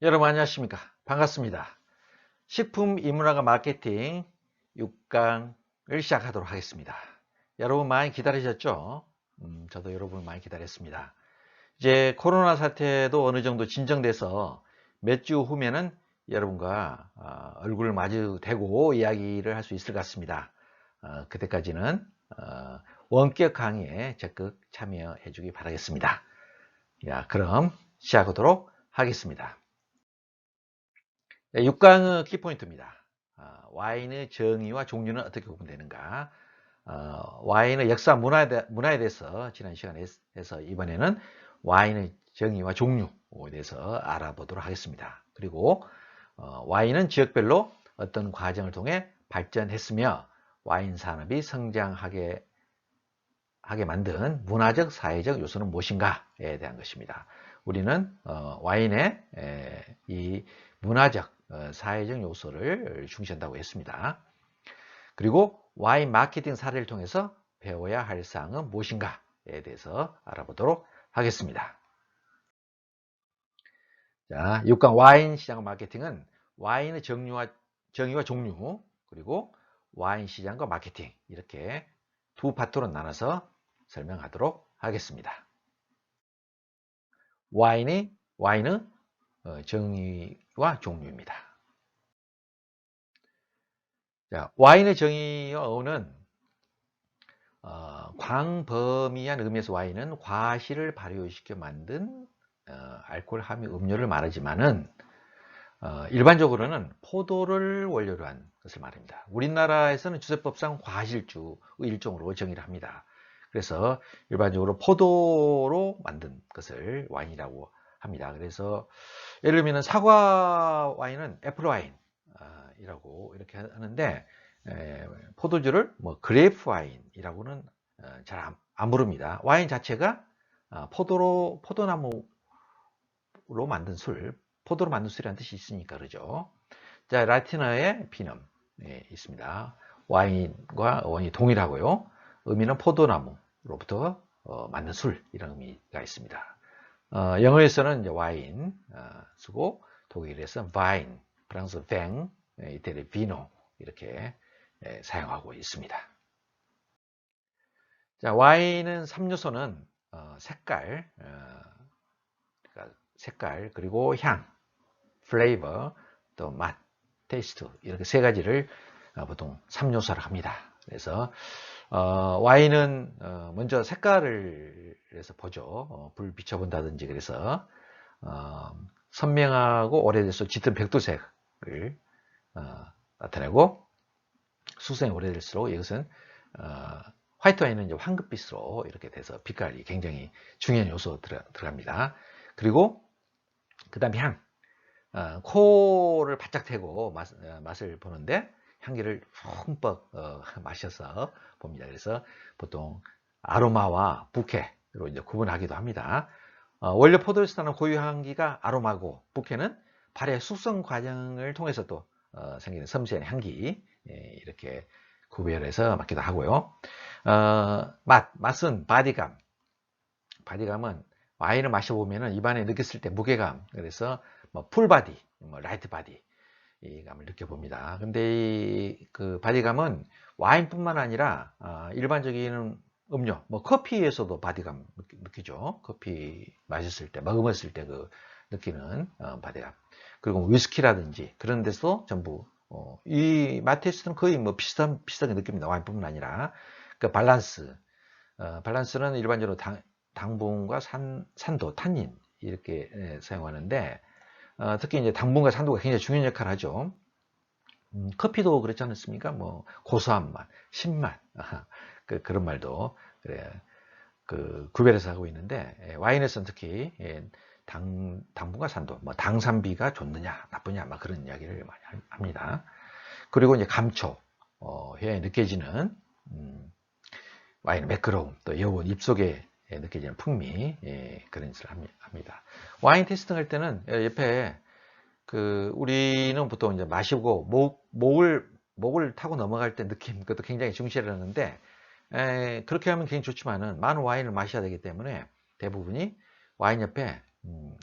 여러분 안녕하십니까? 반갑습니다. 식품 인문학과 마케팅 6강을 시작하도록 하겠습니다. 여러분 많이 기다리셨죠? 저도 여러분 많이 기다렸습니다. 이제 코로나 사태도 어느 정도 진정돼서 몇 주 후면은 여러분과 얼굴을 마주대고 이야기를 할 수 있을 것 같습니다. 그때까지는 원격 강의에 적극 참여해 주기 바라겠습니다. 그럼 시작하도록 하겠습니다. 6강의 키포인트입니다. 와인의 정의와 종류는 어떻게 구분되는가? 와인의 역사 문화에 대해서 지난 시간에 해서 이번에는 와인의 정의와 종류에 대해서 알아보도록 하겠습니다. 그리고 와인은 지역별로 어떤 과정을 통해 발전했으며 와인 산업이 성장하게 만든 문화적, 사회적 요소는 무엇인가에 대한 것입니다. 우리는 와인의 이 문화적, 사회적 요소를 중시한다고 했습니다. 그리고 와인 마케팅 사례를 통해서 배워야 할 사항은 무엇인가에 대해서 알아보도록 하겠습니다. 자, 6강 와인 시장 마케팅은 와인의 정의와 종류, 그리고 와인 시장과 마케팅, 이렇게 두 파트로 나눠서 설명하도록 하겠습니다. 와인은 정의와 종류입니다. 자, 와인의 정의와 어는 광범위한 의미에서 와인은 과실을 발효시켜 만든 알코올 함유 음료를 말하지만은 일반적으로는 포도를 원료로 한 것을 말합니다. 우리나라에서는 주세법상 과실주의 일종으로 정의를 합니다. 그래서 일반적으로 포도로 만든 것을 와인이라고 합니다. 그래서 예를 들면 사과 와인은 애플 와인이라고 이렇게 하는데 포도주를 뭐 그레이프 와인이라고는 잘 안 부릅니다. 와인 자체가 포도나무로 만든 포도로 만든 술이라는 뜻이 있으니까 그러죠. 자, 라틴어에 비넘 있습니다. 와인과 원이 동일하고요. 의미는 포도나무로부터 만든 술 이런 의미가 있습니다. 영어에서는 이제 와인 쓰고 독일에서 바인, 프랑스 뱅, 이태리 비노 이렇게 사용하고 있습니다. 자, 와인은 3요소는 색깔, 그러니까 색깔 그리고 향, 플레이버, 또 맛, 테이스트 이렇게 세 가지를 보통 3요소라 합니다. 그래서 와인은 먼저 색깔을 해서 보죠. 불 비춰본다든지 그래서 선명하고 오래돼서 짙은 백두색을 나타내고 수성이 오래될수록 이것은 화이트 와인은 이제 황금빛으로 이렇게 돼서 빛깔이 굉장히 중요한 요소 들어갑니다. 그리고 그 다음에 향. 코를 바짝 대고 맛을 보는데 향기를 흠뻑 마셔서 봅니다. 그래서 보통 아로마와 부케로 이제 구분하기도 합니다. 원래 포도에서 나는 고유 향기가 아로마고 부케는 발효 숙성 과정을 통해서 또 생기는 섬세한 향기 이렇게 구별해서 맡기도 하고요. 맛은 바디감. 바디감은 와인을 마셔보면 입안에 느꼈을 때 무게감, 그래서 뭐 풀바디, 뭐 라이트 바디 이 감을 느껴봅니다. 근데 그 바디감은 와인뿐만 아니라 일반적인 음료, 뭐 커피에서도 바디감 느끼죠. 커피 마셨을 때, 먹었을 때 그 느끼는 바디감. 그리고 위스키라든지 그런 데서 전부 이 맛 테스트는 거의 뭐 비슷하게 느낍니다. 와인뿐만 아니라 그 밸런스는 일반적으로 당분과 산도, 탄닌 이렇게 사용하는데 특히 이제 당분과 산도가 굉장히 중요한 역할을 하죠. 커피도 그렇지 않습니까? 뭐 고소한 맛, 신맛 그런 말도 그래 구별해서 하고 있는데 와인에서는 특히 당분과 산도, 뭐 당산비가 좋느냐 나쁘냐 막 그런 이야기를 많이 합니다. 그리고 이제 감초, 혀에 느껴지는 와인의 매끄러움, 또 여운, 입속에 느껴지는 풍미 그런 짓을 합니다. 와인 테스팅 할 때는 옆에 우리는 보통 이제 마시고 목을 타고 넘어갈 때 느낌 그것도 굉장히 중시를 하는데 그렇게 하면 굉장히 좋지만은 많은 와인을 마셔야 되기 때문에 대부분이 와인 옆에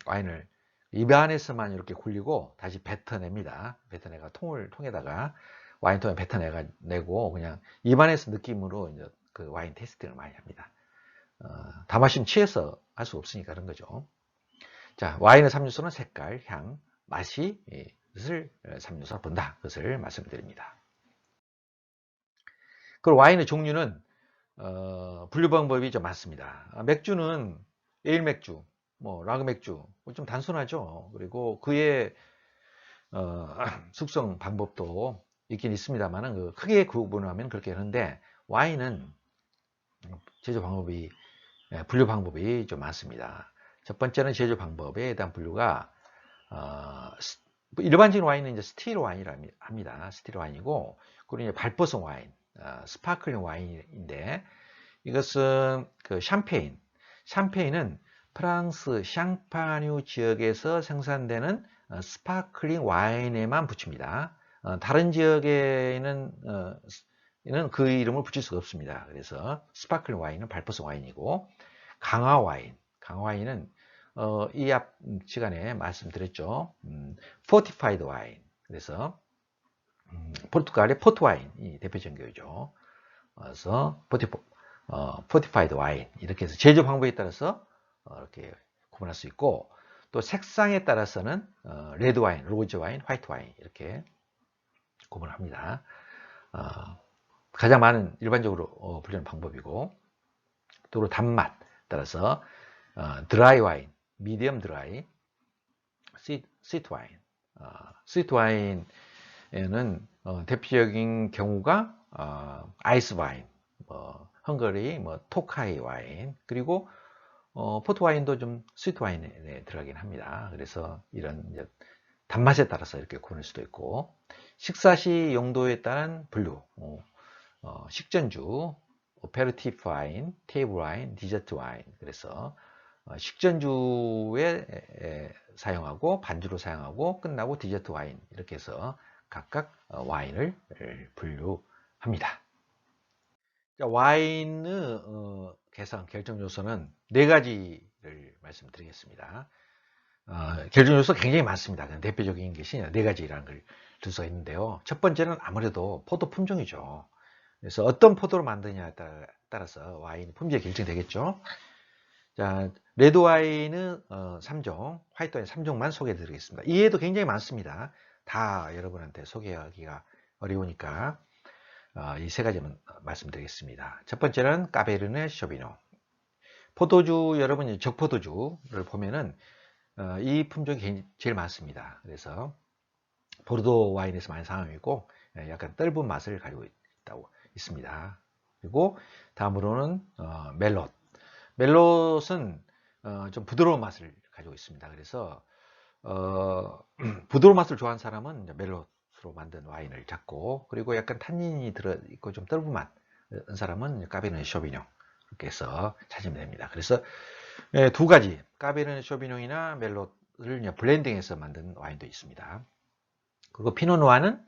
와인을 입안에서만 이렇게 굴리고 다시 뱉어냅니다. 뱉어내가 통에다가 와인통에 뱉어내고 그냥 입안에서 느낌으로 이제 그 와인 테스팅을 많이 합니다. 다 마시면 취해서 할 수 없으니까 그런 거죠. 자, 와인의 3요소는 색깔, 향, 맛이 것을 3요소로 본다. 그것을 말씀드립니다. 그리고 와인의 종류는 분류 방법이 좀 많습니다. 맥주는 에일 맥주, 뭐 라거 맥주, 좀 단순하죠. 그리고 그의 숙성 방법도 있긴 있습니다만 그 크게 구분하면 그렇게 하는데 와인은 제조 방법이 분류 방법이 좀 많습니다. 첫 번째는 제조 방법에 대한 분류가 일반적인 와인은 이제 스틸 와인이라 합니다. 스틸 와인이고 그리고 이제 발포성 와인, 스파클링 와인인데 이것은 그 샴페인은 프랑스 샹파뉴 지역에서 생산되는 스파클링 와인에만 붙입니다. 다른 지역에는 그 이름을 붙일 수가 없습니다. 그래서 스파클링 와인은 발포성 와인이고 강화와인은 이 앞 시간에 말씀드렸죠. 포티파이드 와인. 그래서 포르투갈의 포트 와인이 대표적인 거죠. 그래서 포티파이드 와인 이렇게 해서 제조 방법에 따라서 이렇게 구분할 수 있고 또 색상에 따라서는 레드 와인, 로즈 와인, 화이트 와인 이렇게 구분합니다. 가장 많은 일반적으로 분류하는 방법이고 또 단맛 따라서 드라이 와인, 미디엄 드라이, 스위트 와인. 스위트 와인에는 대표적인 경우가 아이스 와인, 헝가리 토카이 와인, 그리고 포트 와인도 좀 스위트 와인에 들어가긴 합니다. 그래서 이런 단맛에 따라서 이렇게 구분할 수도 있고 식사 시 용도에 따른 분류, 식전주, 오페르티프 와인, 테이블 와인, 디저트 와인. 그래서 식전주에 사용하고 반주로 사용하고 끝나고 디저트 와인 이렇게 해서 각각 와인을 분류합니다. 자, 와인의 개성 결정 요소는 4가지를 말씀드리겠습니다. 결정 요소 굉장히 많습니다. 대표적인 것이 4가지라는 걸 들 수가 있는데요. 첫 번째는 아무래도 포도 품종이죠. 그래서 어떤 포도로 만드냐에 따라서 와인 품질이 결정되겠죠. 자, 레드 와인은 3종, 화이트 와인 3종만 소개해 드리겠습니다. 이해도 굉장히 많습니다. 다 여러분한테 소개하기가 어려우니까 이 3가지만 말씀드리겠습니다. 첫 번째는 까베르네 쇼비뇽. 포도주, 여러분 적포도주를 보면은 이 품종이 제일 많습니다. 그래서 보르도 와인에서 많이 사용이고 약간 떫은 맛을 가지고 있습니다. 그리고 다음으로는 멜롯은 좀 부드러운 맛을 가지고 있습니다. 그래서 부드러운 맛을 좋아하는 사람은 멜롯으로 만든 와인을 찾고 그리고 약간 탄닌이 들어있고 좀 떫은 맛 사람은 까베르네 쇼비뇽 이렇게 해서 찾으면 됩니다. 그래서 2가지 까베르네 쇼비뇽이나 멜롯을 블렌딩해서 만든 와인도 있습니다. 그리고 피노누아는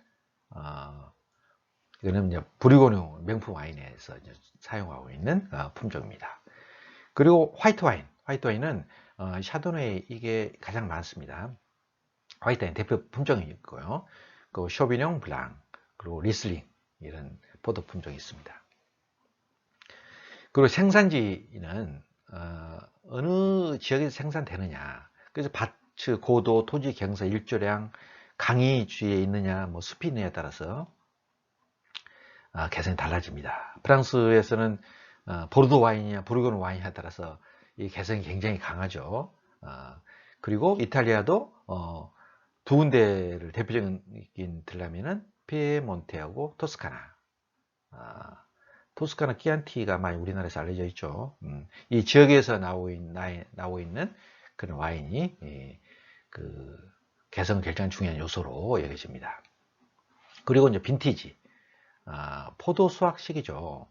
이거는 부르고뉴 명품 와인에서 사용하고 있는 품종입니다. 그리고 화이트 와인은 샤도네이 이게 가장 많습니다. 화이트 와인 대표 품종이 있고요. 그 쇼비뇽 블랑 그리고 리슬링 이런 포도 품종이 있습니다. 그리고 생산지는 어느 지역에서 생산되느냐. 그래서 밭, 고도, 토지 경사, 일조량, 강이 주위에 있느냐, 숲이 있느냐에 따라서 개성이 달라집니다. 프랑스에서는 보르도 와인이냐, 부르고뉴 와인에 따라서 이 개성이 굉장히 강하죠. 그리고 이탈리아도 2군데를 대표적인 들라면은 피에몬테하고 토스카나. 토스카나 키안티가 많이 우리나라에서 알려져 있죠. 이 지역에서 나오고 있는 그런 와인이 그 개성을 결정하는 중요한 요소로 여겨집니다. 그리고 이제 빈티지, 포도 수확 시기죠.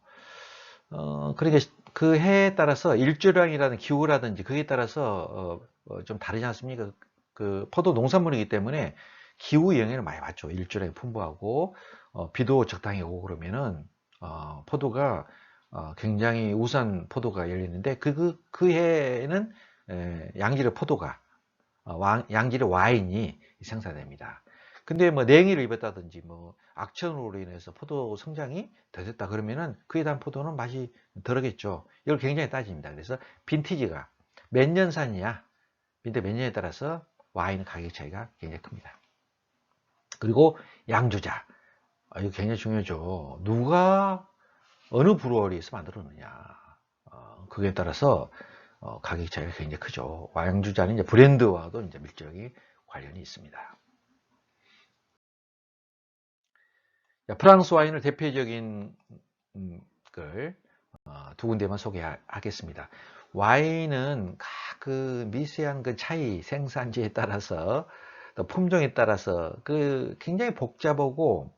그러니까 그 해에 따라서 일조량이라든 기후라든지 그에 따라서 좀 다르지 않습니까? 그 포도 농산물이기 때문에 기후 영향을 많이 받죠. 일조량이 풍부하고 비도 적당히 오고 그러면은 포도가 굉장히 우수한 포도가 열리는데 그 해에는 양질의 포도가 양질의 와인이 생산됩니다. 근데 뭐 냉이를 입었다든지 뭐 악천후로 인해서 포도 성장이 더 됐다 그러면은 그에 대한 포도는 맛이 덜하겠죠. 이걸 굉장히 따집니다. 그래서 빈티지가 몇 년 산이야, 빈티 몇 년에 따라서 와인 가격 차이가 굉장히 큽니다. 그리고 양주자, 이거 굉장히 중요하죠. 누가 어느 브루어리에서 만들었느냐, 그에 따라서 가격 차이가 굉장히 크죠. 양주자는 이제 브랜드와도 이제 밀접하게 관련이 있습니다. 프랑스 와인을 대표적인 걸 두 군데만 소개하겠습니다. 와인은 각 그 미세한 그 차이, 생산지에 따라서 또 품종에 따라서 그 굉장히 복잡하고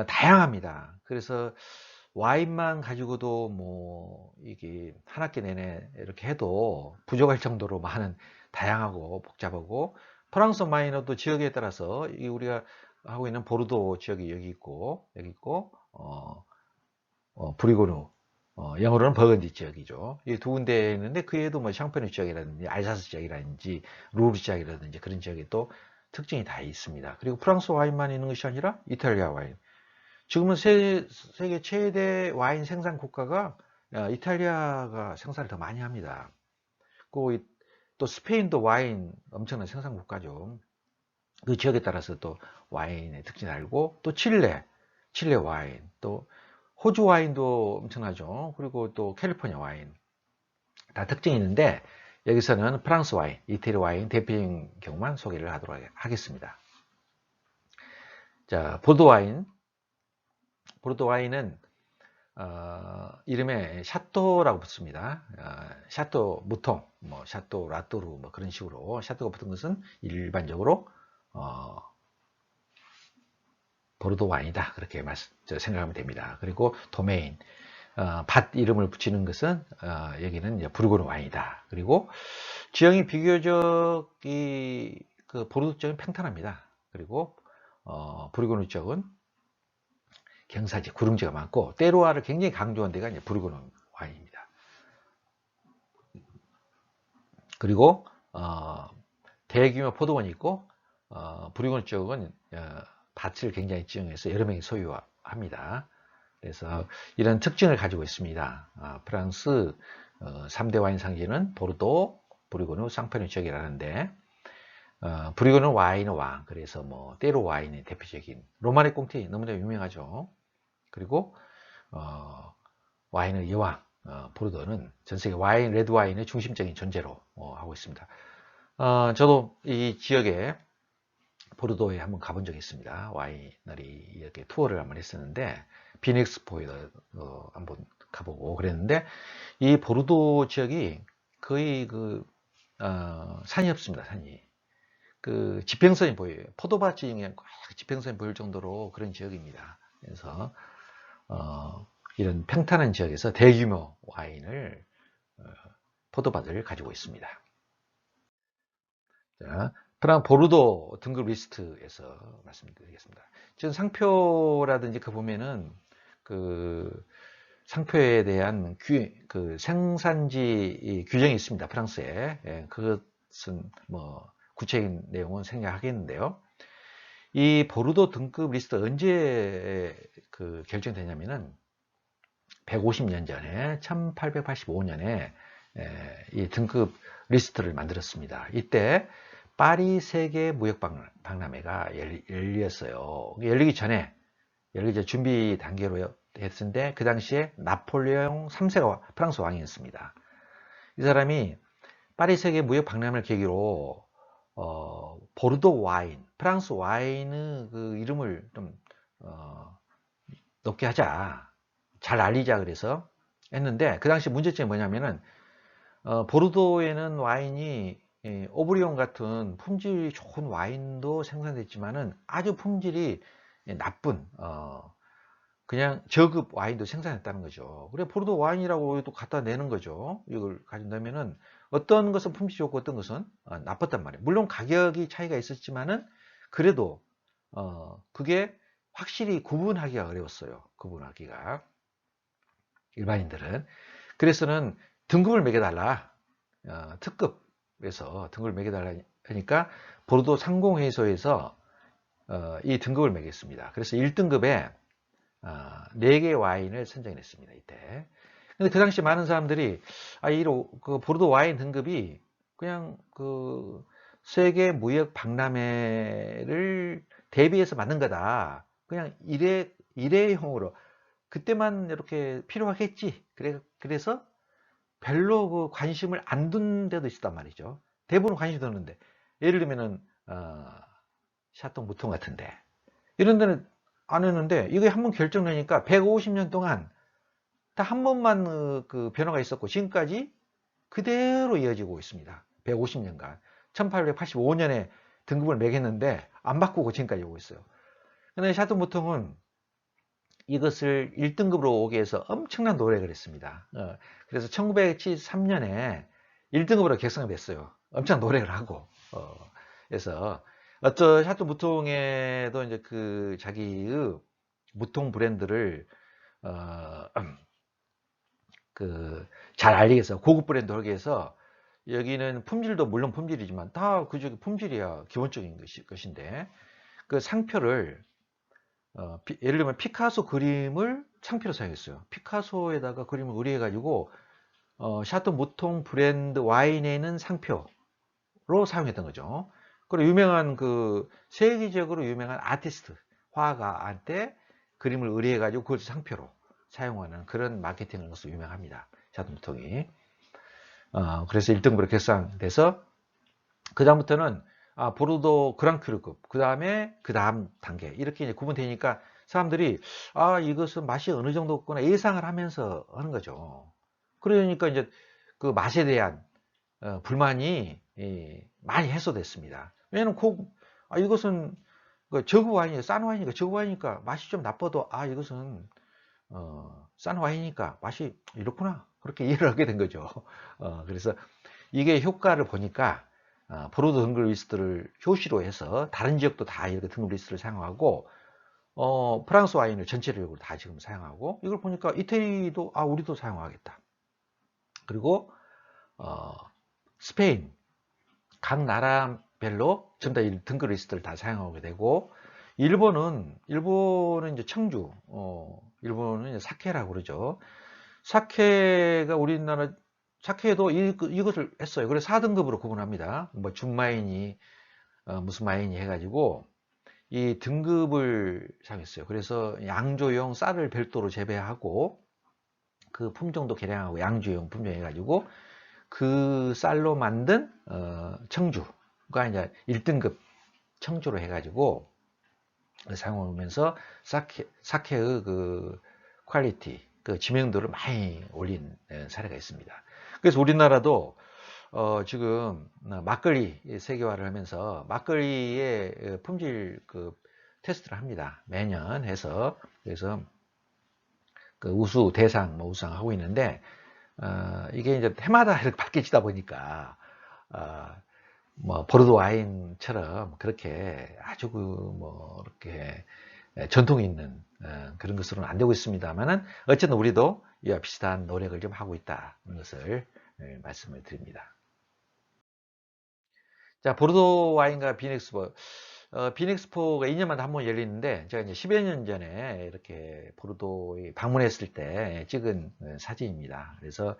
다양합니다. 그래서 와인만 가지고도 뭐 이게 한 학기 내내 이렇게 해도 부족할 정도로 많은 다양하고 복잡하고, 프랑스 와인도 지역에 따라서 우리가 하고 있는 보르도 지역이 여기 있고 브리고누, 영어로는 버건디 지역이죠. 이 두 군데 있는데 그 외에도 뭐 샹파뉴 지역이라든지 알사스 지역이라든지 루르 지역이라든지 그런 지역에 또 특징이 다 있습니다. 그리고 프랑스 와인만 있는 것이 아니라 이탈리아 와인. 지금은 세계 최대 와인 생산 국가가 이탈리아가 생산을 더 많이 합니다. 또 스페인도 와인 엄청난 생산 국가죠. 그 지역에 따라서 또 와인의 특징을 알고, 또 칠레 와인, 또 호주 와인도 엄청나죠. 그리고 또 캘리포니아 와인 다 특징이 있는데, 여기서는 프랑스 와인, 이태리 와인 대표적인 경우만 소개를 하도록 하겠습니다. 자, 보르도 와인은 이름에 샤또라고 붙습니다. 샤또 무통, 뭐 샤또 라또르 뭐 그런 식으로 샤또가 붙은 것은 일반적으로 보르도 와인이다, 그렇게 생각하면 됩니다. 그리고 도메인, 밭 이름을 붙이는 것은 여기는 이제 부르고뉴 와인이다. 그리고 지형이 비교적 그 보르도 쪽은 평탄합니다. 그리고 부르고뉴 쪽은 경사지, 구릉지가 많고 때로와를 굉장히 강조한 데가 이제 부르고뉴 와인입니다. 그리고 대규모 포도원이 있고 부르고뉴 쪽은 밭을 굉장히 지정해서 여러 명이 소유합니다. 그래서 이런 특징을 가지고 있습니다. 프랑스 3대 와인 상지는 보르도, 부르고뉴, 샹파뉴 지역이라는데, 부르고뉴 와인의 왕, 그래서 뭐 때로 와인의 대표적인 로마네 꽁티 너무나 유명하죠. 그리고 와인의 여왕 보르도는 전 세계 와인, 레드 와인의 중심적인 존재로 하고 있습니다. 저도 이 지역에 보르도에 한번 가본 적이 있습니다. 와이너리 이렇게 투어를 한번 했었는데, 비넥스포에 한번 가보고 그랬는데, 이 보르도 지역이 거의 산이 없습니다. 산이 그 지평선이 보여요. 포도밭이 그냥 지평선이 보일 정도로 그런 지역입니다. 그래서 이런 평탄한 지역에서 대규모 와인을 포도밭을 가지고 있습니다. 자, 보르도 등급 리스트에서 말씀드리겠습니다. 지금 상표라든지 보면은 그 상표에 대한 생산지 규정이 있습니다. 프랑스에. 예, 그것은 뭐 구체적인 내용은 생략하겠는데요. 이 보르도 등급 리스트 언제 결정되냐면은 150년 전에 1885년에 이 등급 리스트를 만들었습니다. 이때 파리 세계 무역 박람회가 열렸어요. 열리기 전에 준비 단계로 했는데, 그 당시에 나폴레옹 3세가 프랑스 왕이었습니다. 이 사람이 파리 세계 무역 박람회를 계기로 보르도 와인, 프랑스 와인의 그 이름을 좀 높게 하자, 잘 알리자 그래서 했는데, 그 당시 문제점이 뭐냐면은 보르도에는 와인이 오브리온 같은 품질이 좋은 와인도 생산됐지만은 아주 품질이 나쁜 그냥 저급 와인도 생산했다는 거죠. 그래 보르도 와인이라고 또 갖다 내는 거죠. 이걸 가진다면은 어떤 것은 품질이 좋고 어떤 것은 나빴단 말이에요. 물론 가격이 차이가 있었지만은 그래도 그게 확실히 구분하기가 어려웠어요. 구분하기가, 일반인들은. 그래서는 등급을 매겨달라, 특급에서 등급을 매겨달라 하니까 보르도 상공회의소에서 이 등급을 매겼습니다. 그래서 1등급에 4개의 와인을 선정했습니다. 이때. 근데 그 당시 많은 사람들이 그 보르도 와인 등급이 그냥 그 세계 무역 박람회를 대비해서 만든 거다. 그냥 일회용으로 그때만 이렇게 필요하겠지. 그래서 별로 그 관심을 안 둔 데도 있었단 말이죠. 대부분 관심 두는데 예를 들면은 샤또 무통 같은데 이런 데는 안 했는데 이게 한번 결정되니까 150년 동안 딱 한 번만 그 변화가 있었고 지금까지 그대로 이어지고 있습니다. 150년간 1885년에 등급을 매겼는데 안 바꾸고 지금까지 오고 있어요. 근데 샤또 무통은 이것을 1등급으로 오게 해서 엄청난 노력을 했습니다. 그래서 1973년에 1등급으로 격상됐어요. 엄청 노력을 하고. 그래서 샤또 무통에도 이제 그 자기의 무통 브랜드를 잘 알리기 위해서 고급 브랜드 하기 위해서 여기는 품질도 물론 품질이지만 다 그중에 품질이야 기본적인 것인데 그 상표를 예를 들면 피카소 그림을 상표로 사용했어요. 피카소에다가 그림을 의뢰해 가지고 샤또 무통 브랜드 와인에 있는 상표로 사용했던 거죠. 그리고 유명한 그 세계적으로 유명한 아티스트 화가한테 그림을 의뢰해 가지고 그걸 상표로 사용하는 그런 마케팅을 해서 유명합니다. 샤또 무통이. 그래서 1등급으로 결상돼서 그 다음부터는 보르도 그랑크르급, 그 다음 단계 이렇게 이제 구분되니까 사람들이 이것은 맛이 어느 정도구나 예상을 하면서 하는 거죠. 그러니까 이제 그 맛에 대한 불만이 많이 해소됐습니다. 왜냐면 이것은 저급 와인이니까 싼 와인이니까 저급 와인이니까 맛이 좀 나빠도 이것은 싼 와인이니까 맛이 이렇구나 그렇게 이해를 하게 된 거죠. 그래서 이게 효과를 보니까 보르도 등급 리스트를 표시로 해서 다른 지역도 다 이렇게 등급 리스트를 사용하고 프랑스 와인을 전체적으로 다 지금 사용하고 이걸 보니까 이태리도 우리도 사용하겠다. 그리고 스페인 각 나라별로 전부 다 등급 리스트를 다 사용하게 되고 일본은 이제 청주 일본은 이제 사케라고 그러죠. 사케가 우리나라 사케도 이것을 했어요. 그래서 4등급으로 구분합니다. 뭐 준마인이 무슨 마인이 해가지고 이 등급을 사용했어요. 그래서 양조용 쌀을 별도로 재배하고 그 품종도 개량하고 양조용 품종 해가지고 그 쌀로 만든 청주가 이제 1등급 청주로 해가지고 사용하면서 사케의 그 퀄리티, 그 지명도를 많이 올린 사례가 있습니다. 그래서 우리나라도 지금 막걸리 세계화를 하면서 막걸리의 품질 그 테스트를 합니다. 매년 해서 그래서 그 우수 대상 뭐 우수상하고 있는데 이게 이제 해마다 이렇게 바뀌지다 보니까 뭐 보르도 와인처럼 그렇게 아주 뭐 이렇게 전통이 있는 그런 것으로는 안 되고 있습니다만은 어쨌든 우리도 이와 비슷한 노력을 좀 하고 있다는 것을 말씀을 드립니다. 자, 보르도 와인과 비넥스포. 비넥스포가 2년마다 한 번 열리는데 제가 이제 10여 년 전에 이렇게 보르도에 방문했을 때 찍은 사진입니다. 그래서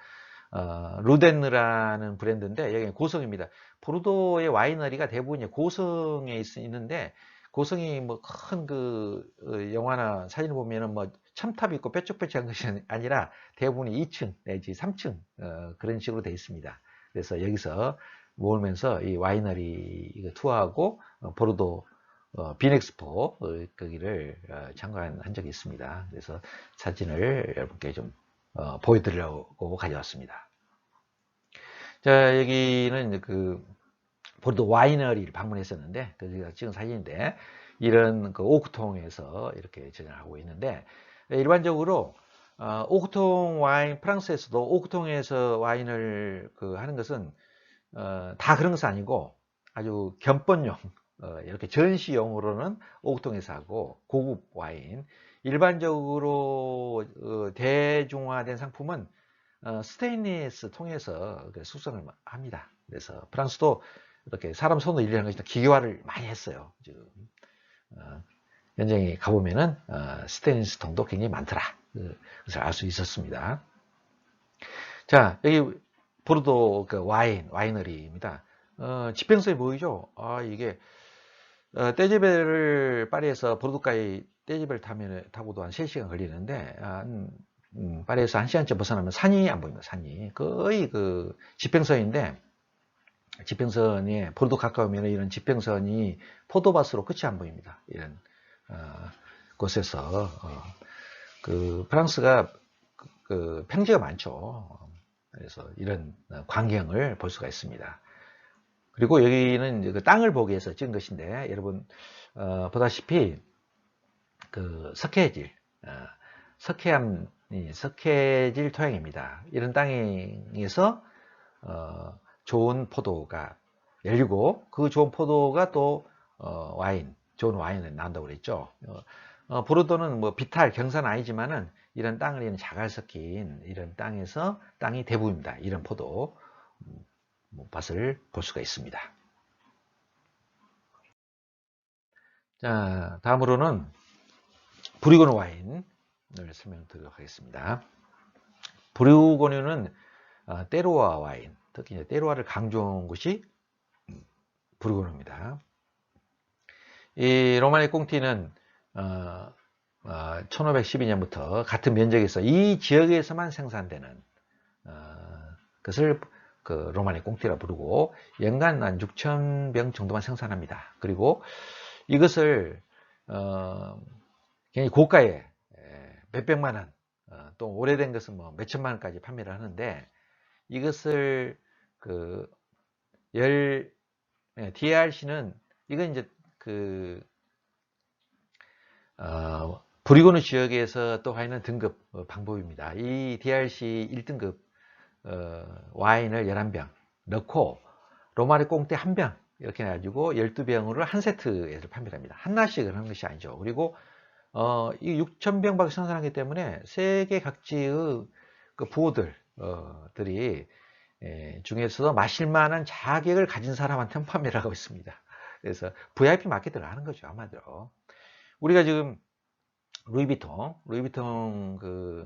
루덴느라는 브랜드인데 여기는 고성입니다. 보르도의 와이너리가 대부분 고성에 있는데 고성이 뭐 큰 그 영화나 사진을 보면은 뭐 첨탑이 있고 뾰족뾰족한 것이 아니라 대부분이 2층 내지 3층 그런 식으로 되어 있습니다. 그래서 여기서 모으면서 이 와이너리 투어하고 보르도 비넥스포 거기를 참관한 적이 있습니다. 그래서 사진을 여러분께 좀 보여드리려고 가져왔습니다. 자, 여기는 이제 그 보르도 와이너리를 방문했었는데 거기가 찍은 사진인데 이런 그 오크통에서 이렇게 제작하고 있는데 일반적으로 오크통 와인 프랑스에서도 오크통에서 와인을 하는 것은 다 그런 것은 아니고 아주 견본용 이렇게 전시용으로는 오크통에서 하고 고급 와인 일반적으로 대중화된 상품은 스테인리스 통해서 숙성을 합니다. 그래서 프랑스도 이렇게 사람 손으로 일하는 것이 기계화를 많이 했어요. 지금 현장에 가보면은 스테인리스 통도 굉장히 많더라. 그것을 알 수 있었습니다. 자, 여기 보르도 그 와이너리입니다. 지평선이 보이죠? 이게 떼제베를 파리에서 보르도까지 떼제베를 타고도 한 3시간 걸리는데 파리에서 1시간쯤 벗어나면 산이 안 보입니다. 산이 거의 그 지평선인데, 지평선에 보르도 가까우면 이런 지평선이 포도밭으로 끝이 안 보입니다. 이런 곳에서 그 프랑스가 그 평지가 많죠. 그래서 이런 광경을 볼 수가 있습니다. 그리고 여기는 그 땅을 보기 위해서 찍은 것인데, 여러분 보다시피 그 석회질, 석회질 토양입니다. 이런 땅에서 좋은 포도가 열리고, 그 좋은 포도가 또 좋은 와인을 나온다고 그랬죠. 보르도는 뭐 비탈 경사는 아니지만은 이런 땅을 자갈 섞인 이런 땅에서 땅이 대부분입니다. 이런 포도 밭을 볼 수가 있습니다. 자, 다음으로는 부르고뉴 와인을 설명드리도록 하겠습니다. 부르고뉴는 테루아 와인, 특히 테루아를 강조한 곳이 부르고뉴입니다. 이 로마네 꽁티는 1512년부터 같은 면적에서 이 지역에서만 생산되는 것을 그 로마네 꽁티라 부르고, 연간 한 6,000병 정도만 생산합니다. 그리고 이것을 굉장히 고가에 몇백만 원, 또 오래된 것은 뭐 몇천만 원까지 판매를 하는데, 이것을 그 DRC는 이건 이제 그 부르고뉴 지역에서 또 하는 등급 방법입니다. 이 DRC 1등급 와인을 11병 넣고 로마네 꽁테 1병 이렇게 해가지고 12병으로 한 세트에서 판매를 합니다. 하나씩을 하는 것이 아니죠. 그리고 이 6,000병밖에 생산하기 때문에 세계 각지의 그 부호들이 중에서도 마실만한 자격을 가진 사람한테는 판매를 하고 있습니다. 그래서 VIP 마켓을 하는 거죠, 아마도. 우리가 지금 루이비통 그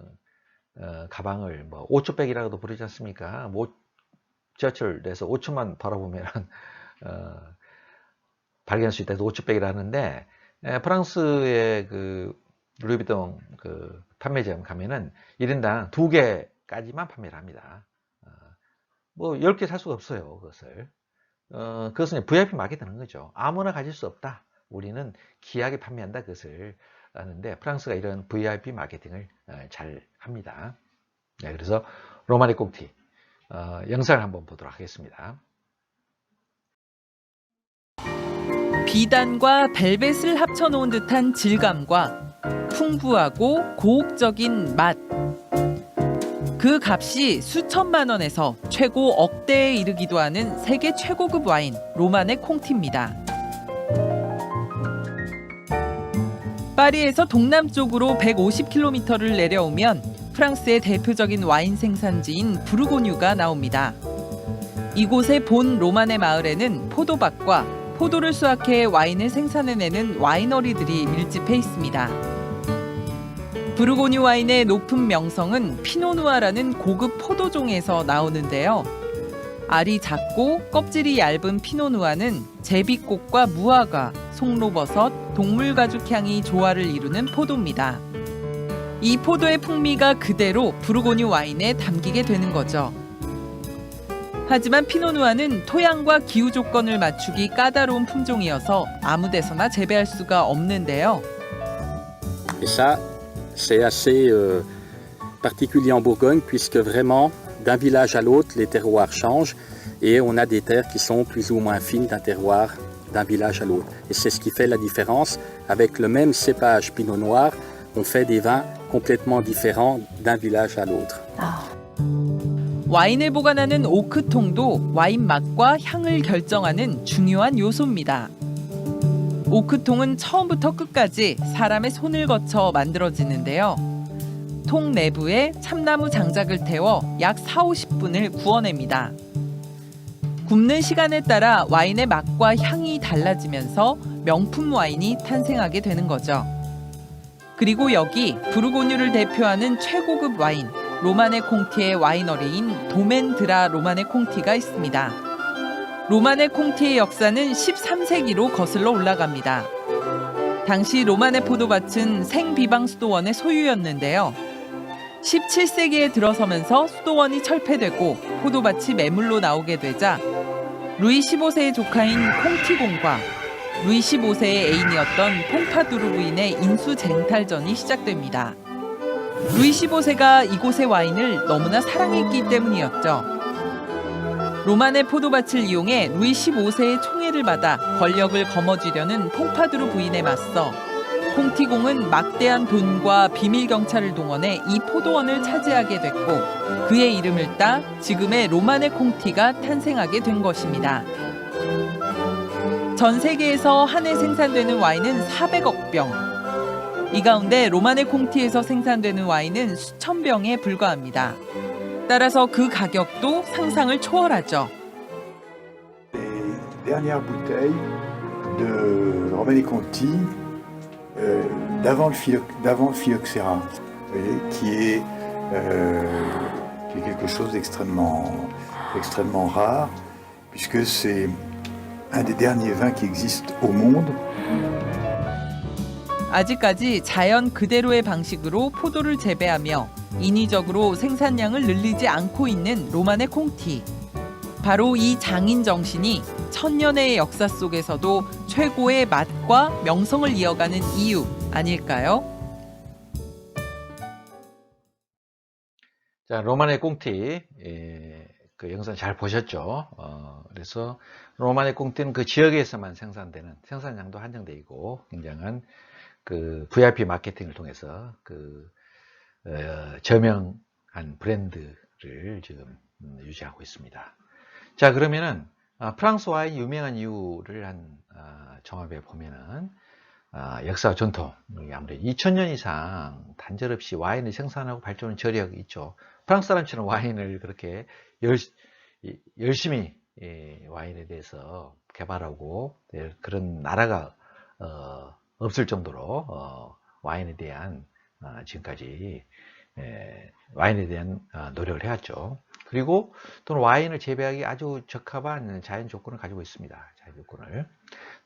가방을 뭐 5초백이라고도 부르지 않습니까? 뭐 지하철에서 5초만 바라보면 발견할 수 있다 해서 5초백이라 하는데, 프랑스의 그 루이비통 그 판매점 가면은 1인당 2개까지만 판매를 합니다. 뭐 10개 살 수가 없어요, 그것을. 그것은 VIP 마케팅하는 거죠. 아무나 가질 수 없다. 우리는 귀하게 판매한다, 그것을 하는데, 프랑스가 이런 VIP 마케팅을 잘 합니다. 네, 그래서 로마네 꽁티 영상을 한번 보도록 하겠습니다. 비단과 벨벳을 합쳐놓은 듯한 질감과 풍부하고 고혹적인 맛. 그 값이 수천만 원에서 최고 억대에 이르기도 하는 세계 최고급 와인 로마네 꽁티입니다. 파리에서 동남쪽으로 150km를 내려오면 프랑스의 대표적인 와인 생산지인 부르고뉴가 나옵니다. 이곳의 본 로마네 마을에는 포도밭과 포도를 수확해 와인을 생산해내는 와이너리들이 밀집해 있습니다. 부르고뉴 와인의 높은 명성은 피노누아라는 고급 포도종에서 나오는데요. 알이 작고 껍질이 얇은 피노누아는 제비꽃과 무화과, 송로버섯, 동물가죽향이 조화를 이루는 포도입니다. 이 포도의 풍미가 그대로 부르고뉴 와인에 담기게 되는 거죠. 하지만 피노누아는 토양과 기후 조건을 맞추기 까다로운 품종이어서 아무 데서나 재배할 수가 없는데요. Et ça, c'est assez particulier en Bourgogne puisque vraiment d'un village à l'autre les terroirs changent et on a des terres qui sont plus ou moins fines d'un terroir d'un village à l'autre. Et c'est ce qui fait la différence. Avec le même cépage pinot noir, on fait des vins complètement différents d'un village à l'autre. 와인을 보관하는 오크통도 와인 맛과 향을 결정하는 중요한 요소입니다. 오크통은 처음부터 끝까지 사람의 손을 거쳐 만들어지는데요. 통 내부에 참나무 장작을 태워 약 40-50분을 구워냅니다. 굽는 시간에 따라 와인의 맛과 향이 달라지면서 명품 와인이 탄생하게 되는 거죠. 그리고 여기 부르고뉴를 대표하는 최고급 와인 로마네 콩티의 와이너리인 도멘드라 로마네 콩티가 있습니다. 로마네 콩티의 역사는 13세기로 거슬러 올라갑니다. 당시 로마네 포도밭은 생비방 수도원의 소유였는데요. 17세기에 들어서면서 수도원이 철폐되고 포도밭이 매물로 나오게 되자 루이 15세의 조카인 콩티공과 루이 15세의 애인이었던 퐁파두르 부인의 인수쟁탈전이 시작됩니다. 루이 15세가 이곳의 와인을 너무나 사랑했기 때문이었죠. 로마네 포도밭을 이용해 루이 15세의 총애를 받아 권력을 거머쥐려는 퐁파두르 부인에 맞서 콩티공은 막대한 돈과 비밀 경찰을 동원해 이 포도원을 차지하게 됐고 그의 이름을 따 지금의 로마네 콩티가 탄생하게 된 것입니다. 전 세계에서 한 해 생산되는 와인은 400억 병. 이 가운데 로마네 콩티에서 생산되는 와인은 수천 병에 불과합니다. 따라서 그 가격도 상상을 초월하죠. Les dernières bouteilles de Romanée Conti d'avant le phylloxéra, vous voyez, qui est quelque chose d'extrêmement rare, puisque c'est un des derniers vins qui existent au monde. 아직까지 자연 그대로의 방식으로 포도를 재배하며 인위적으로 생산량을 늘리지 않고 있는 로마네 콩티. 바로 이 장인 정신이 천년의 역사 속에서도 최고의 맛과 명성을 이어가는 이유 아닐까요? 자, 로마네 꽁티, 그 영상 잘 보셨죠? 그래서 로마네 꽁티는 그 지역에서만 생산되는 생산량도 한정되어 있고 굉장한 그 VIP 마케팅을 통해서 저명한 브랜드를 지금 유지하고 있습니다. 자, 그러면은 프랑스 와인이 유명한 이유를 종합해 보면은 역사와 전통, 아무래도 2000년 이상 단절 없이 와인을 생산하고 발전하는 저력이 있죠. 프랑스 사람처럼 와인을 그렇게 열심히 와인에 대해서 개발하고 그런 나라가 없을 정도로 와인에 대한 지금까지 와인에 대한 노력을 해왔죠. 그리고 또는 와인을 재배하기 아주 적합한 자연 조건을 가지고 있습니다. 자연 조건을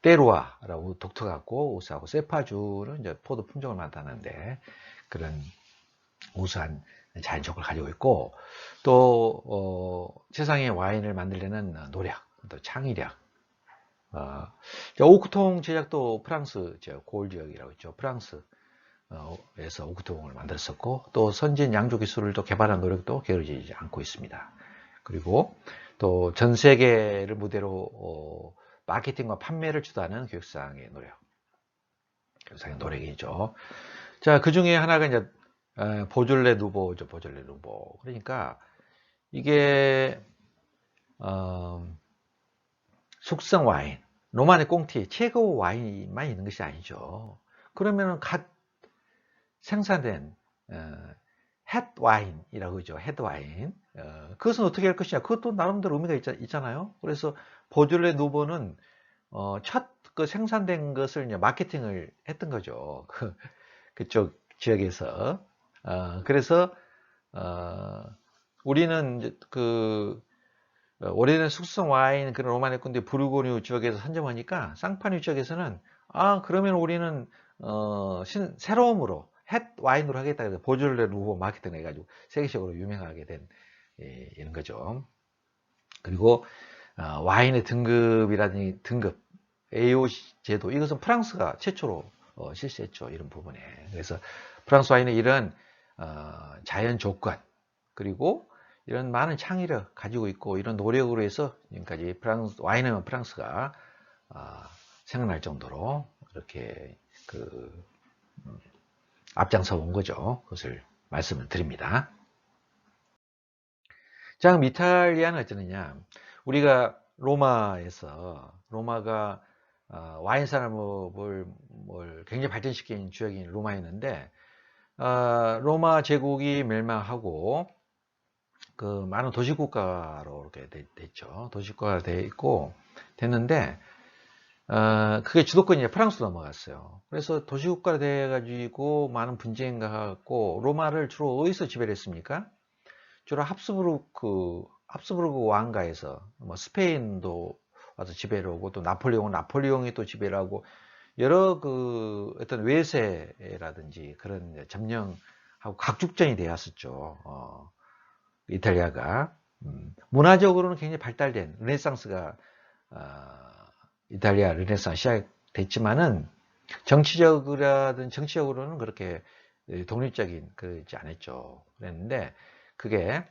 테루아라고 독특 같고 우수하고 세파주는 이제 포도 품종을 나타내는데 그런 우수한 자연 조건을 가지고 있고 또 세상의 와인을 만들려는 노력, 또 창의력. 오크통 제작도 프랑스 고을 지역이라고 있죠. 프랑스에서 오크통을 만들었었고 또 선진 양조 기술을 또 개발한 노력도 게으르지 않고 있습니다. 그리고 또 전 세계를 무대로 마케팅과 판매를 주도하는 교육상의 노력이죠. 자, 그 중에 하나가 이제 보졸레 누보죠. 보졸레 누보. 그러니까 이게 숙성 와인, 로마네 꽁티, 최고 와인만 있는 것이 아니죠. 그러면은 갓 생산된 햇 와인이라고 하죠. 햇 와인. 그것은 어떻게 할 것이냐. 그것도 나름대로 의미가 있잖아요. 그래서 보졸레 누보는 첫 그 생산된 것을 이제 마케팅을 했던 거죠. 그쪽 지역에서. 그래서 우리는 이제 오래된 숙성 와인 그런 로마네 콘티 부르고뉴 지역에서 선점하니까 쌍파뉴 지역에서는 그러면 우리는 새로움으로 햇 와인으로 하겠다 해서 보졸레 누보 마케팅을 해가지고 세계적으로 유명하게 된 이런 거죠. 그리고 와인의 등급이라든지 등급 AOC 제도 이것은 프랑스가 최초로 실시했죠. 이런 부분에. 그래서 프랑스 와인의 이런 자연 조건 그리고 이런 많은 창의력 가지고 있고 이런 노력으로 해서 지금까지 와인은 프랑스가 생각날 정도로 이렇게 앞장서 온 거죠. 그것을 말씀을 드립니다. 자, 그럼 이탈리아는 어쩌느냐? 우리가 로마가 와인 산업을 굉장히 발전시킨 지역인 로마였는데 로마 제국이 멸망하고 그 많은 도시국가로 이렇게 됐죠. 도시국가가 돼 있고 됐는데 그게 주도권이 이제 프랑스로 넘어갔어요. 그래서 도시국가가 돼가지고 많은 분쟁이 가고 로마를 주로 어디서 지배를 했습니까? 주로 합스부르크 왕가에서 뭐 스페인도 와서 지배를 하고 또 나폴레옹이 또 지배를 하고 여러 그 어떤 외세라든지 그런 점령하고 각축전이 되었었죠. 이탈리아가 문화적으로는 굉장히 발달된 르네상스가 이탈리아 르네상스 시작됐지만은 정치적으로는 그렇게 독립적인 그러지 않았죠. 그랬는데 그게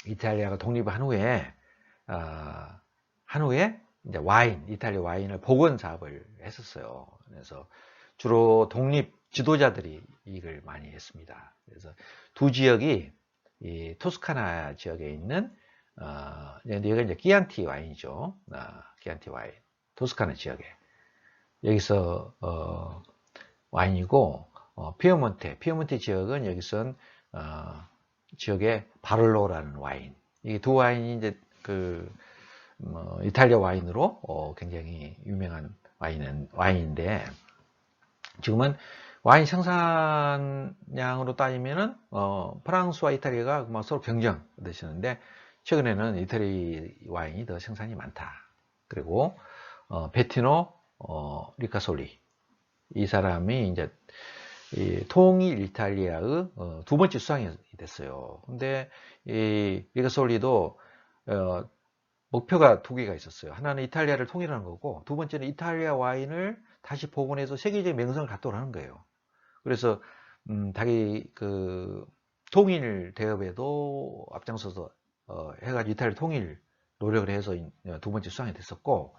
이탈리아가 독립한 후에 이제 이탈리아 와인을 복원 사업을 했었어요. 그래서 주로 독립 지도자들이 이걸 많이 했습니다. 그래서 두 지역이 이 토스카나 지역에 있는 여기가 이제 끼안티 와인이죠. 끼안티 와인, 토스카나 지역에 여기서 와인이고 피에몬테 지역은 여기선 지역의 바를로라는 와인. 이 두 와인이 이제 이탈리아 와인으로 굉장히 유명한 와인인데 지금은 와인 생산량으로 따지면은 프랑스와 이탈리아가 서로 경쟁되시는데 최근에는 이태리 와인이 더 생산이 많다. 그리고 베티노 리카솔리 이 사람이 이제 통일 이탈리아의 두 번째 수상이 됐어요. 근데 이 리카솔리도 목표가 두 개가 있었어요. 하나는 이탈리아를 통일하는 거고 두 번째는 이탈리아 와인을 다시 복원해서 세계적인 명성을 갖도록 하는 거예요. 그래서 자기 그 통일 대업에도 앞장서서 해가지고 이탈리아 통일 노력을 해서 두 번째 수상이 됐었고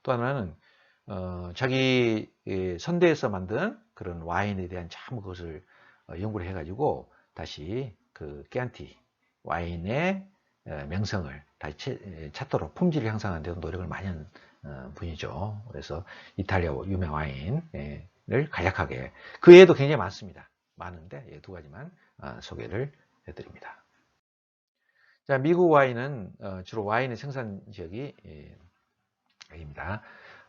또 하나는 자기 선대에서 만든 그런 와인에 대한 참 그것을 연구를 해가지고 다시 그 끼안티 와인의 명성을 다시 찾도록 품질을 향상하는 데 노력을 많이 한 분이죠. 그래서 이탈리아 유명 와인을 간략하게 그 외에도 굉장히 많습니다. 많은데 두 가지만 소개를 해드립니다. 자, 미국 와인은 주로 와인의 생산 지역이 여기입니다.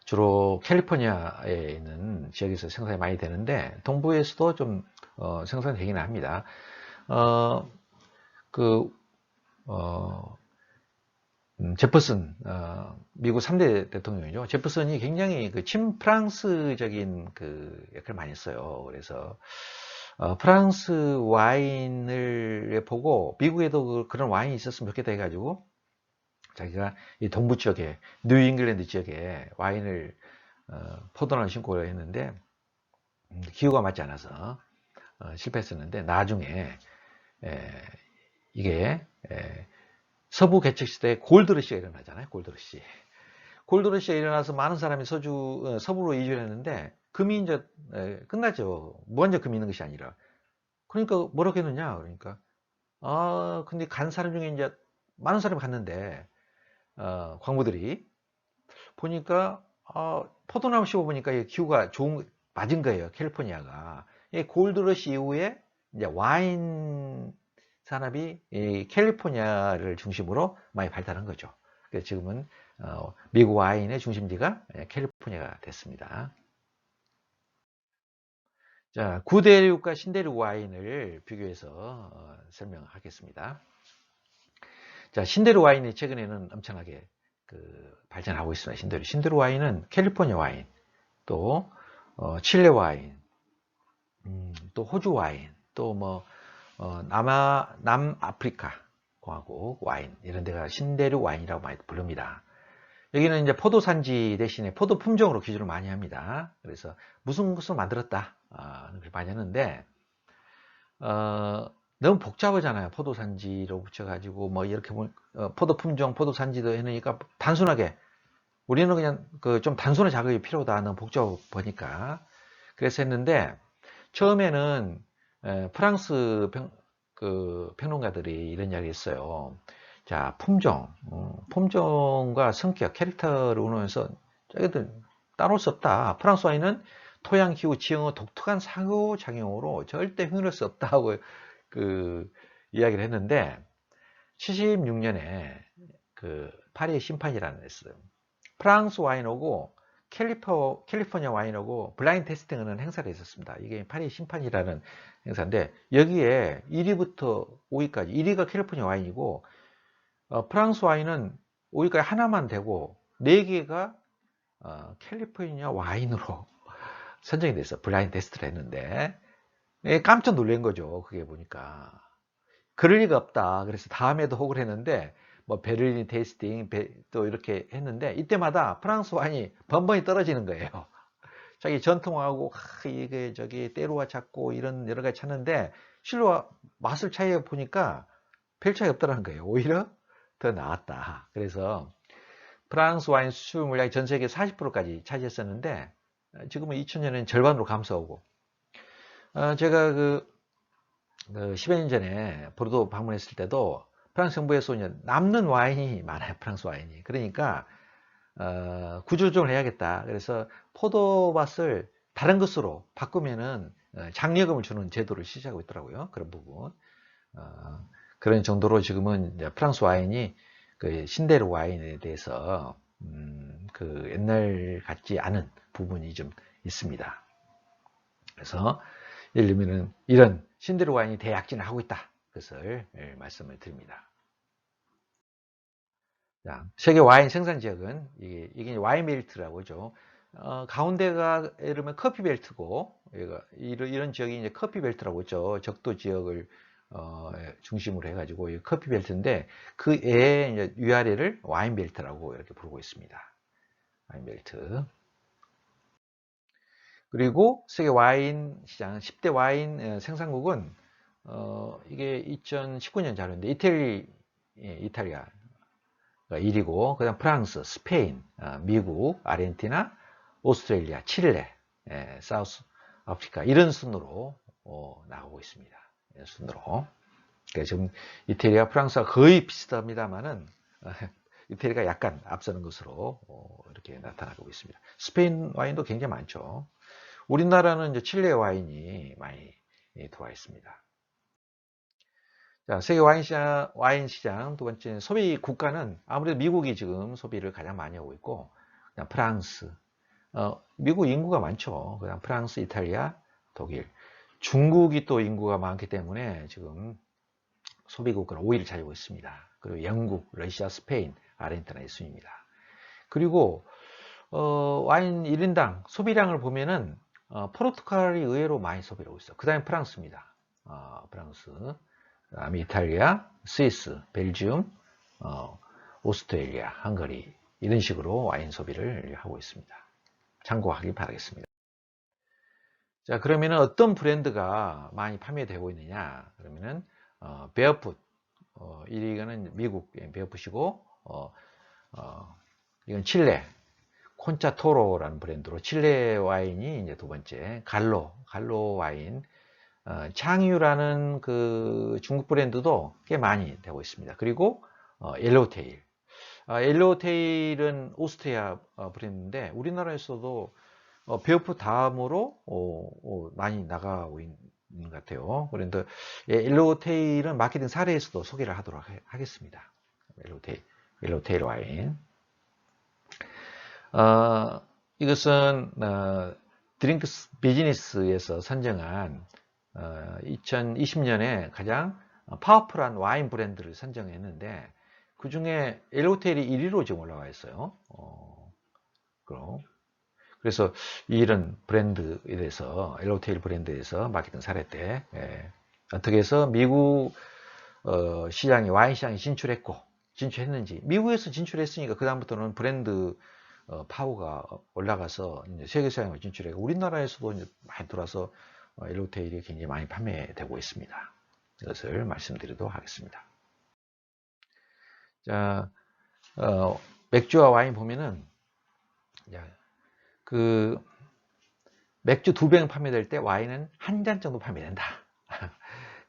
주로 캘리포니아에 있는 지역에서 생산이 많이 되는데 동부에서도 좀 생산이 되긴 합니다. 제퍼슨 미국 3대 대통령이죠. 제퍼슨이 굉장히 그 친프랑스적인 그 역할을 많이 했어요. 그래서 프랑스 와인을 보고 미국에도 그런 와인이 있었으면 좋겠다 해가지고 자기가 이 동부 지역에 뉴잉글랜드 지역에 와인을 포도나무 심고 했는데 기후가 맞지 않아서 실패했었는데 나중에 이게 서부 개척 시대에 골드러시가 일어나잖아요. 골드러시가 일어나서 많은 사람이 서부로 이주를 했는데 금이 이제 끝나죠. 무한정 금이 있는 것이 아니라. 그러니까 뭐라고 했느냐? 그러니까 근데 간 사람 중에 이제 많은 사람이 갔는데 광부들이 보니까 포도나무 씹어 보니까 기후가 맞은 거예요. 캘리포니아가. 골드러시 이후에 이제 와인 산업이 이 캘리포니아를 중심으로 많이 발달한 거죠. 그래서 지금은 미국 와인의 중심지가 캘리포니아가 됐습니다. 자, 구대륙과 신대륙 와인을 비교해서 설명하겠습니다. 자, 신대륙 와인이 최근에는 엄청나게 발전하고 있습니다. 신대륙 와인은 캘리포니아 와인, 또 칠레 와인, 또 호주 와인, 또 남아프리카 공화국 와인 이런 데가 신대륙 와인이라고 많이 부릅니다. 여기는 이제 포도 산지 대신에 포도 품종으로 기준을 많이 합니다. 그래서 무슨 것을 만들었다 많이 하는데 너무 복잡하잖아요. 포도 산지로 붙여가지고 뭐 이렇게 포도 품종, 포도 산지도 해놓으니까 단순하게 우리는 그냥 좀 단순한 작업이 필요하다. 너무 복잡하니까 그래서 했는데 처음에는 프랑스 평론가들이 이런 이야기 했어요. 자, 품종과 성격, 캐릭터를 운용해서 저희들 따놓을 수 없다. 프랑스 와인은 토양, 기후, 지형의 독특한 상호작용으로 절대 흉내낼 수 없다고 이야기를 했는데 76년에 그 파리의 심판이라는 데 있어요. 프랑스 와인하고 캘리포니아 와인하고 블라인드 테스팅하는 행사가 있었습니다. 이게 파리 심판이라는 행사인데 여기에 1위부터 5위까지 1위가 캘리포니아 와인이고 프랑스 와인은 5위까지 하나만 되고 4개가 캘리포니아 와인으로 선정이 됐어. 블라인드 테스트를 했는데 깜짝 놀란 거죠. 그게 보니까 그럴 리가 없다. 그래서 다음에도 혹을 했는데 뭐 베를린 테이스팅 또 이렇게 했는데 이때마다 프랑스 와인이 번번이 떨어지는 거예요. 자기 전통하고 이게 저기 때로와 찾고 이런 여러 가지 찾는데 실로 맛을 차이해 보니까 별 차이 없더라는 거예요. 오히려 더 나았다. 그래서 프랑스 와인 수출 물량이 전 세계 40%까지 차지했었는데 지금은 2000년에는 절반으로 감소하고 제가 그 10여 년 전에 보르도 방문했을 때도 프랑스 정부에서 남는 와인이 많아요. 프랑스 와인이. 그러니까 구조조정을 해야겠다. 그래서 포도밭을 다른 것으로 바꾸면은 장려금을 주는 제도를 시작하고 있더라고요. 그런 부분. 그런 정도로 지금은 이제 프랑스 와인이 그 신데르 와인에 대해서 그 옛날 같지 않은 부분이 좀 있습니다. 그래서 예를 들면은 이런 신데르 와인이 대약진을 하고 있다. 그것을 말씀을 드립니다. 자, 세계 와인 생산 지역은 이게 와인 벨트라고 하죠. 가운데가 예를 들면 커피 벨트고 이런 지역이 이제 커피 벨트라고 했죠. 적도 지역을 중심으로 해가지고 이 커피 벨트인데 그 외에 이제 위아래를 와인 벨트라고 이렇게 부르고 있습니다. 와인 벨트. 그리고 세계 와인 시장 10대 와인 생산국은 이게 2019년 자료인데 이탈리아가 1위고 그다음 프랑스, 스페인, 미국, 아르헨티나, 오스트레일리아, 칠레, 사우스 아프리카 이런 순으로 나오고 있습니다. 이런 순으로. 그러니까 지금 이태리와 프랑스가 거의 비슷합니다만은 이태리가 약간 앞서는 것으로 이렇게 나타나고 있습니다. 스페인 와인도 굉장히 많죠. 우리나라는 이제 칠레 와인이 많이 들어와 있습니다. 자, 세계 와인 시장 두 번째 소비 국가는 아무래도 미국이 지금 소비를 가장 많이 하고 있고, 그다음 프랑스, 미국 인구가 많죠. 그다음 프랑스, 이탈리아, 독일, 중국이 또 인구가 많기 때문에 지금 소비 국가는 5위를 차지하고 있습니다. 그리고 영국, 러시아, 스페인, 아르헨티나의 순입니다. 그리고 와인 1인당 소비량을 보면은 포르투갈이 의외로 많이 소비를 하고 있어요. 그 다음에 프랑스입니다. 프랑스, 그다음에 이탈리아, 스위스, 벨지움, 오스트레일리아, 헝가리 이런 식으로 와인 소비를 하고 있습니다. 참고하기 바라겠습니다. 자, 그러면은 어떤 브랜드가 많이 판매되고 있느냐? 그러면은 베어풋 1위는 미국 베어풋이고 이건 칠레 콘차토로라는 브랜드로 칠레 와인이 이제 두 번째 갈로 와인 창유라는 그 중국 브랜드도 꽤 많이 되고 있습니다. 그리고 옐로우테일 옐로우테일은 오스트리아 브랜드인데 우리나라에서도 베어풋 다음으로 많이 나가고 있는 것 같아요. 그런데 옐로우테일은 마케팅 사례에서도 소개를 하도록 하겠습니다. 옐로우테일 와인. 이것은 드링크스 비즈니스에서 선정한 2020년에 가장 파워풀한 와인 브랜드를 선정했는데 그 중에 옐로우테일이 1위로 지금 올라와 있어요. 그래서 이런 브랜드에 대해서 옐로우테일 브랜드에서 마케팅 사례 때 어떻게 해서 미국 시장에 와인 시장에 진출했는지 미국에서 진출했으니까 그 다음부터는 브랜드 파워가 올라가서 이제 세계 시장에 진출했고 우리나라에서도 이제 많이 들어와서 옐로우테일이 굉장히 많이 판매되고 있습니다. 이것을 말씀드리도록 하겠습니다. 자, 맥주와 와인 보면은 그 맥주 2병 판매될 때 와인은 한 잔 정도 판매된다.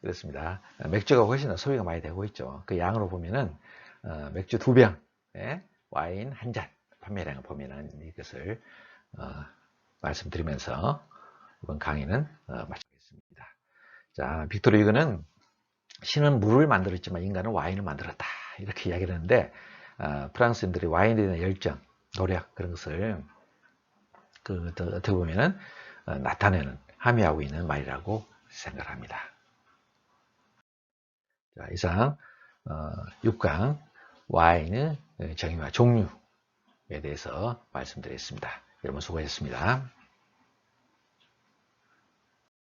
그렇습니다. 맥주가 훨씬 더 소비가 많이 되고 있죠. 그 양으로 보면은 맥주 2병, 와인 한 잔 판매량을 보면은 이것을 말씀드리면서 이번 강의는 마치겠습니다. 자, 빅토르 위그는 신은 물을 만들었지만 인간은 와인을 만들었다. 이렇게 이야기를 하는데, 프랑스인들이 와인에 대한 열정, 노력, 그런 것을 어떻게 보면은 나타내는, 함의하고 있는 말이라고 생각합니다. 자, 이상 6강 와인의 정의와 종류에 대해서 말씀드렸습니다. 여러분 수고하셨습니다.